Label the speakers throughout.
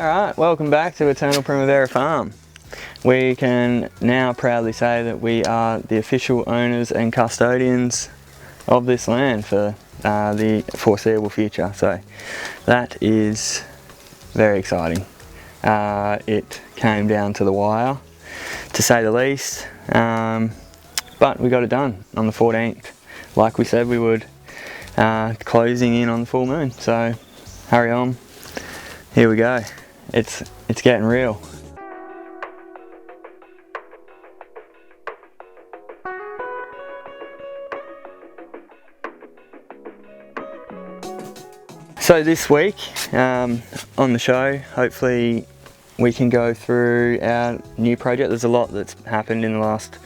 Speaker 1: Alright, welcome back to Eternal Primavera Farm. We can now proudly say that we are the official owners and custodians of this land for the foreseeable future. So that is very exciting. It came down to the wire, to say the least, but we got it done on the 14th, like we said we would, closing in on the full moon. So hurry on, here we go. It's getting real. So this week on the show, hopefully we can go through our new project. There's a lot that's happened in the last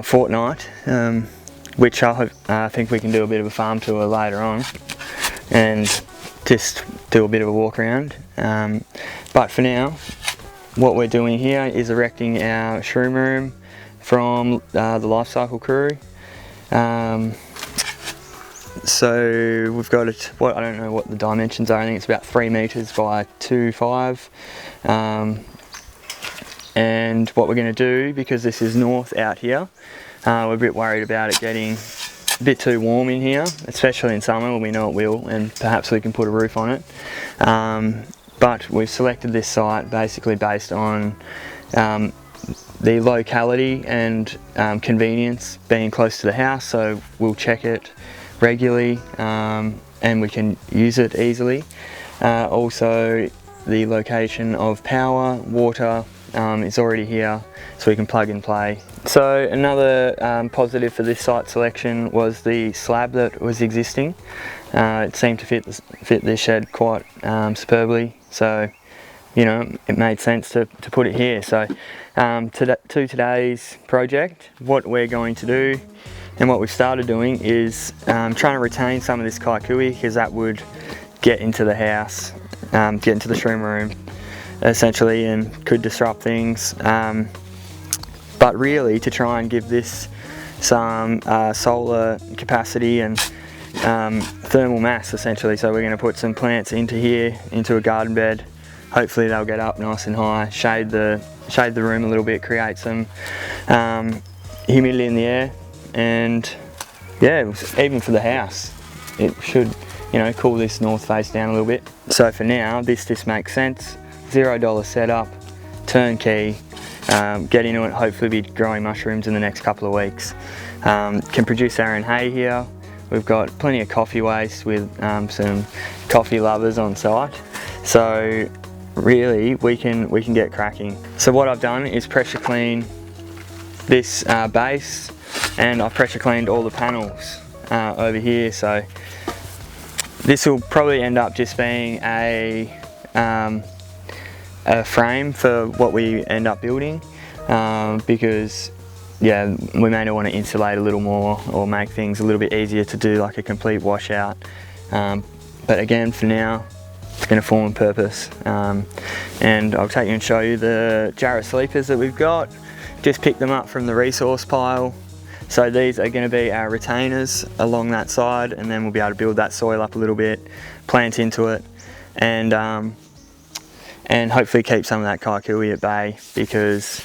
Speaker 1: fortnight, which I think we can do a bit of a farm tour later on and just do a bit of a walk around. But for now, what we're doing here is erecting our shroom room from the life cycle crew. So we've got it, I don't know what the dimensions are, I think it's about 3 meters by 2.5. And what we're going to do, because this is north out here, we're a bit worried about it getting a bit too warm in here, especially in summer when we know it will, and perhaps we can put a roof on it. But we've selected this site basically based on the locality and convenience being close to the house, so we'll check it regularly and we can use it easily. Also the location of power, water is already here, so we can plug and play. So another positive for this site selection was the slab that was existing. It seemed to fit this shed quite superbly, so you know it made sense to put it here. So to today's project, what we're going to do and what we've started doing is trying to retain some of this kaikui, because that would get into the house, get into the shroom room essentially, and could disrupt things. But really to try and give this some solar capacity and thermal mass essentially. So we're going to put some plants into here, into a garden bed. Hopefully they'll get up nice and high, shade the room a little bit, create some humidity in the air. And yeah, even for the house, it should, you know, cool this north face down a little bit. So for now, this just makes sense. $0 setup, turnkey, get into it, hopefully be growing mushrooms in the next couple of weeks. Can produce our own hay here. We've got plenty of coffee waste with some coffee lovers on site. So really, we can get cracking. So what I've done is pressure clean this base, and I've pressure cleaned all the panels over here. So this will probably end up just being a frame for what we end up building, because yeah, we may want to insulate a little more or make things a little bit easier to do like a complete washout. But again, for now, it's going to form a purpose. And I'll take you and show you the Jarrah sleepers that we've got. Just picked them up from the resource pile. So these are going to be our retainers along that side, and then we'll be able to build that soil up a little bit, plant into it, and hopefully keep some of that kaikui at bay, because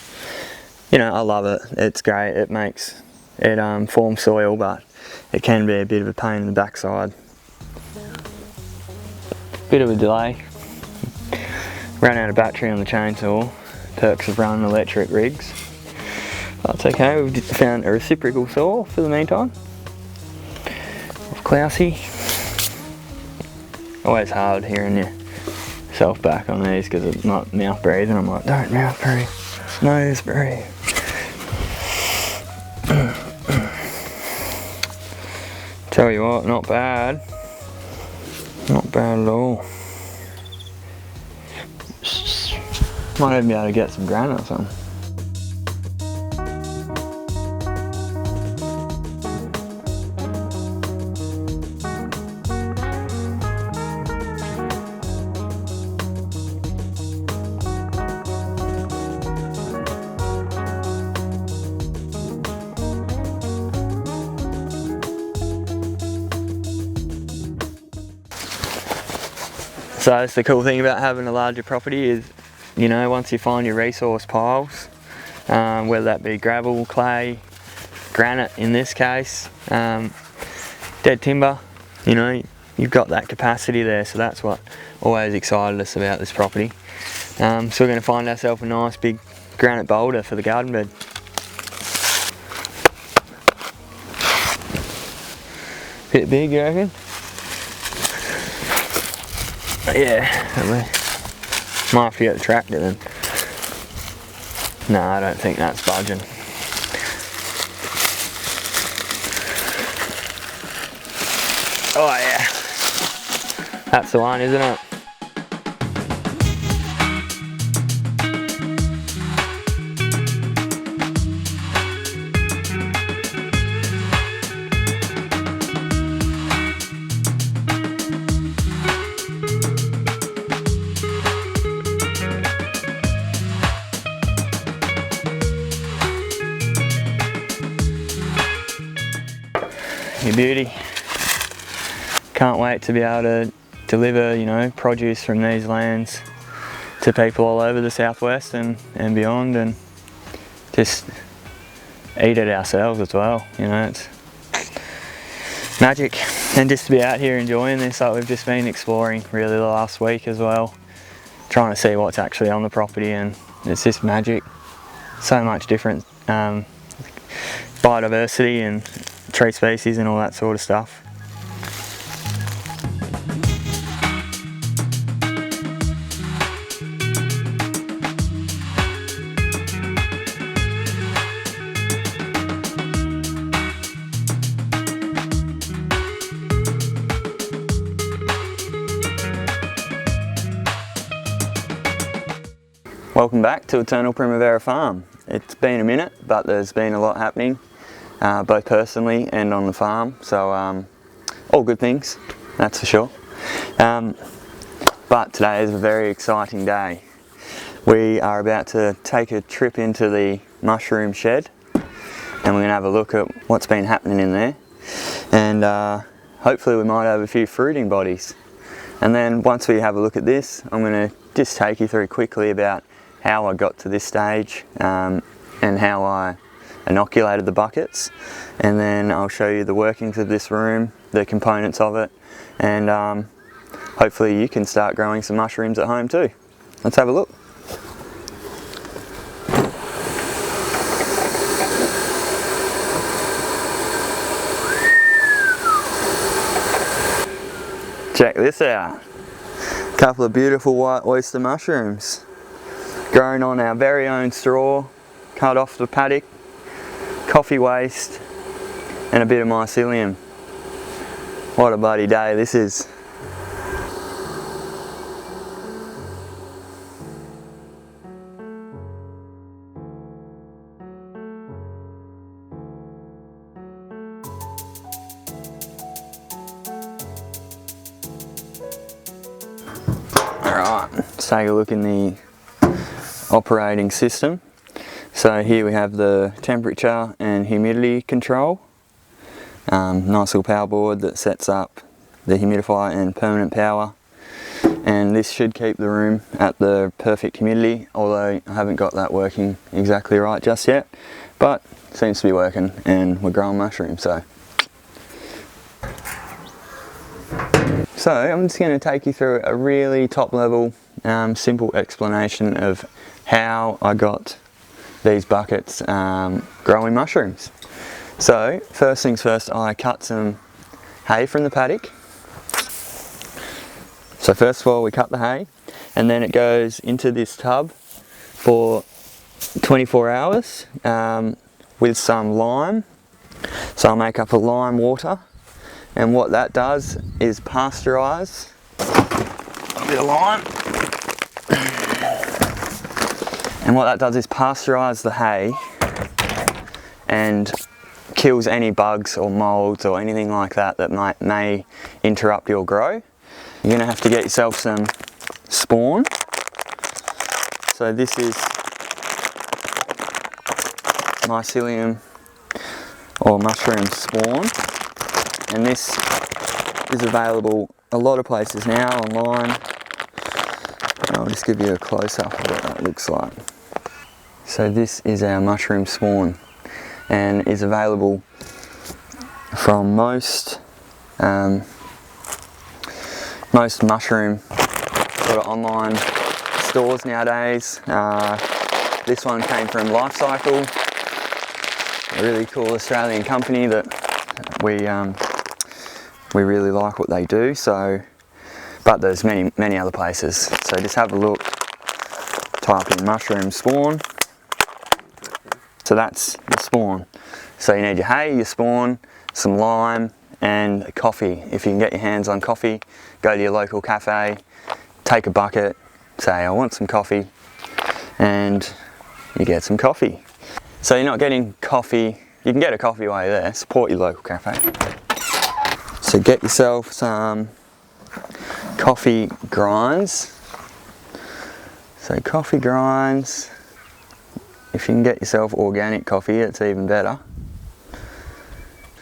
Speaker 1: you know I love it. It's great. It forms soil, but it can be a bit of a pain in the backside. Bit of a delay. Ran out of battery on the chainsaw. Perks of running electric rigs. That's okay, we've found a reciprocal saw for the meantime. Of Klausy. Always hard hearing yourself back on these because it's not mouth breathing. I'm like, don't mouth breathe, nose breathe. Tell you what, not bad. Not bad at all. Might even be able to get some granite or something. So that's the cool thing about having a larger property is, you know, once you find your resource piles, whether that be gravel, clay, granite in this case, dead timber, you know, you've got that capacity there, so that's what always excited us about this property. So we're going to find ourselves a nice big granite boulder for the garden bed. Bit big, you reckon? Yeah, might have to get the tractor then. No, I don't think that's budging. Oh yeah, that's the one, isn't it? Your beauty. Can't wait to be able to deliver, you know, produce from these lands to people all over the southwest and beyond, and just eat it ourselves as well. You know, it's magic. And just to be out here enjoying this, like we've just been exploring really the last week as well, trying to see what's actually on the property, and it's just magic. So much different biodiversity and tree species and all that sort of stuff. Welcome back to Eternal Primavera Farm. It's been a minute, but there's been a lot happening, both personally and on the farm, so all good things, that's for sure. But today is a very exciting day. We are about to take a trip into the mushroom shed, and we're going to have a look at what's been happening in there, and hopefully we might have a few fruiting bodies. And then once we have a look at this, I'm going to just take you through quickly about how I got to this stage and how I inoculated the buckets, and then I'll show you the workings of this room, the components of it, and hopefully you can start growing some mushrooms at home too. Let's have a look. Check this out. A couple of beautiful white oyster mushrooms grown on our very own straw, cut off the paddock, coffee waste and a bit of mycelium. What a bloody day this is. Alright, let's take a look in the operating system. So here we have the temperature and humidity control. Nice little power board that sets up the humidifier and permanent power. And this should keep the room at the perfect humidity, although I haven't got that working exactly right just yet. But it seems to be working, and we're growing mushrooms, so. So I'm just going to take you through a really top level, simple explanation of how I got these buckets growing mushrooms. So first things first, I cut some hay from the paddock. So first of all we cut the hay, and then it goes into this tub for 24 hours with some lime. So I'll make up a lime water, and what that does is pasteurise a bit of lime. And what that does is pasteurise the hay and kills any bugs or moulds or anything like that that may interrupt your grow. You're going to have to get yourself some spawn. So this is mycelium or mushroom spawn, and this is available a lot of places now online. I'll just give you a close-up of what that looks like. So this is our mushroom spawn, and is available from most mushroom sort of online stores nowadays. This one came from Life Cycle, a really cool Australian company that we really like what they do. So, but there's many other places. So just have a look, type in mushroom spawn. So that's the spawn. So you need your hay, your spawn, some lime and coffee. If you can get your hands on coffee, go to your local cafe, take a bucket, say I want some coffee, and you get some coffee. So you're not getting coffee, you can get a coffee while you're there, support your local cafe. So get yourself some coffee grinds. So coffee grinds, if you can get yourself organic coffee, it's even better.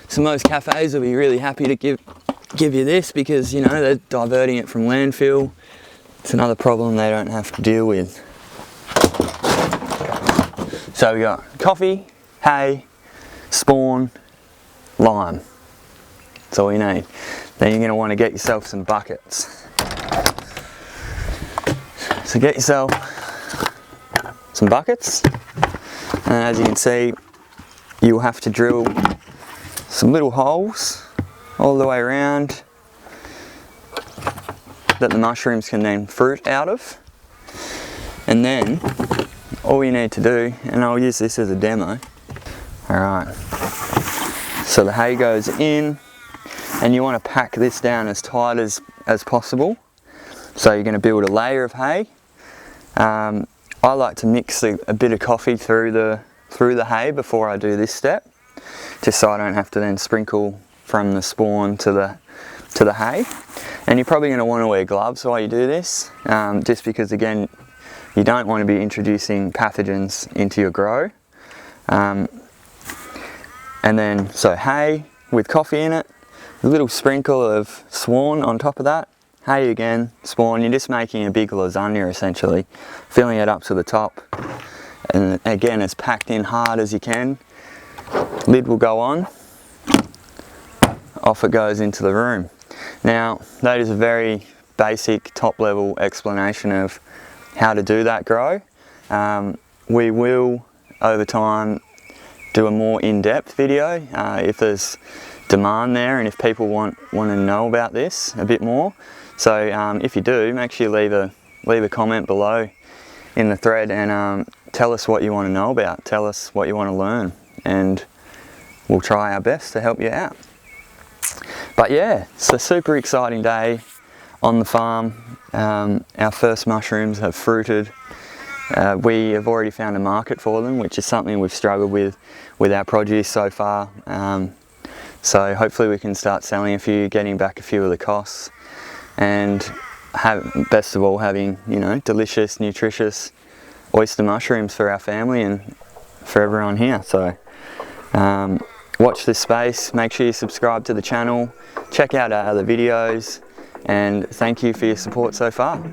Speaker 1: So most cafes will be really happy to give you this because, you know, they're diverting it from landfill. It's another problem they don't have to deal with. So we got coffee, hay, spawn, lime. That's all you need. Then you're going to want to get yourself some buckets. So get yourself some buckets, and as you can see, you'll have to drill some little holes all the way around that the mushrooms can then fruit out of. And then all you need to do, and I'll use this as a demo. Alright, so the hay goes in, and you want to pack this down as tight as possible. So you're going to build a layer of hay. I like to mix a bit of coffee through the hay before I do this step, just so I don't have to then sprinkle from the spawn to the hay. And you're probably going to want to wear gloves while you do this, just because again you don't want to be introducing pathogens into your grow. And then so hay with coffee in it, a little sprinkle of spawn on top of that. Hay again, spawn, you're just making a big lasagna essentially, filling it up to the top, and again it's packed in hard as you can. Lid will go on, off it goes into the room. Now that is a very basic top level explanation of how to do that grow. We will over time do a more in-depth video if there's demand there and if people want to know about this a bit more. So if you do, make sure you leave a comment below in the thread and tell us what you want to know about, tell us what you want to learn, and we'll try our best to help you out. But yeah, it's a super exciting day on the farm. Our first mushrooms have fruited. We have already found a market for them, which is something we've struggled with our produce so far. So hopefully we can start selling a few, getting back a few of the costs, and best of all having, you know, delicious, nutritious oyster mushrooms for our family and for everyone here. So watch this space, make sure you subscribe to the channel, check out our other videos, and thank you for your support so far.